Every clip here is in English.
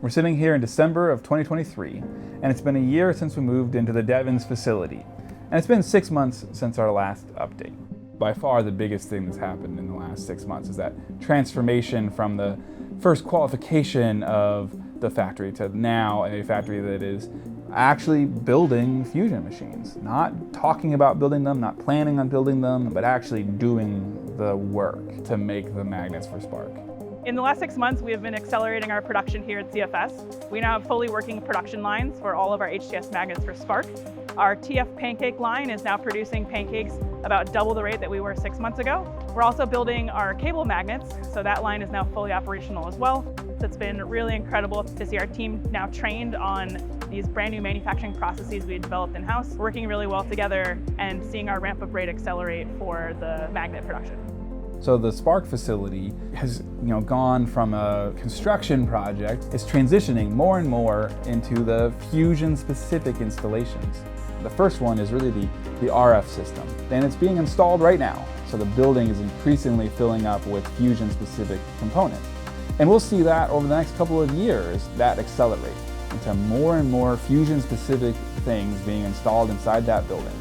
We're sitting here in December of 2023, and it's been a year since we moved into the Devens facility. And it's been 6 months since our last update. By far the biggest thing that's happened in the last 6 months is that transformation from the first qualification of the factory to now a factory that is actually building fusion machines. Not talking about building them, not planning on building them, but actually doing the work to make the magnets for SPARC. In the last 6 months, we have been accelerating our production here at CFS. We now have fully working production lines for all of our HTS magnets for SPARC. Our TF pancake line is now producing pancakes about double the rate that we were 6 months ago. We're also building our cable magnets, so that line is now fully operational as well. So it's been really incredible to see our team now trained on these brand new manufacturing processes we developed in-house, working really well together and seeing our ramp-up rate accelerate for the magnet production. So the SPARC facility has gone from a construction project, it's transitioning more and more into the fusion-specific installations. The first one is really the RF system, and it's being installed right now. So the building is increasingly filling up with fusion-specific components. And we'll see that over the next couple of years, that accelerate into more and more fusion-specific things being installed inside that building.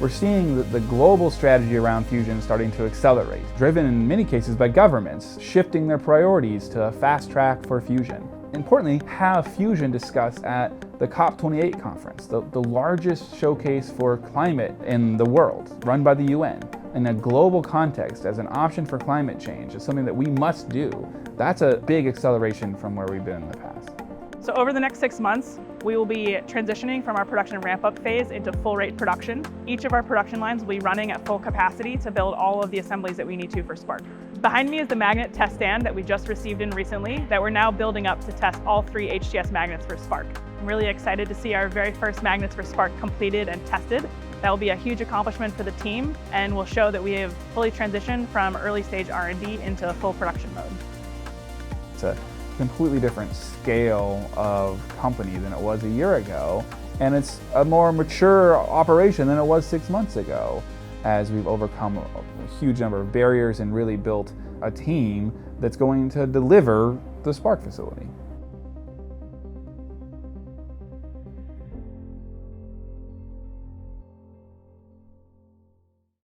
We're seeing the global strategy around fusion starting to accelerate, driven in many cases by governments shifting their priorities to a fast track for fusion. Importantly, have fusion discussed at the COP28 conference, the largest showcase for climate in the world, run by the UN. In a global context, as an option for climate change, is something that we must do. That's a big acceleration from where we've been in the past. So over the next 6 months, we will be transitioning from our production ramp-up phase into full rate production. Each of our production lines will be running at full capacity to build all of the assemblies that we need to for SPARC. Behind me is the magnet test stand that we just received in recently that we're now building up to test all 3 HTS magnets for SPARC. I'm really excited to see our very first magnets for SPARC completed and tested. That will be a huge accomplishment for the team and will show that we have fully transitioned from early stage R&D into full production mode. It's a completely different scale of company than it was a year ago, and it's a more mature operation than it was 6 months ago, as we've overcome a huge number of barriers and really built a team that's going to deliver the SPARC facility.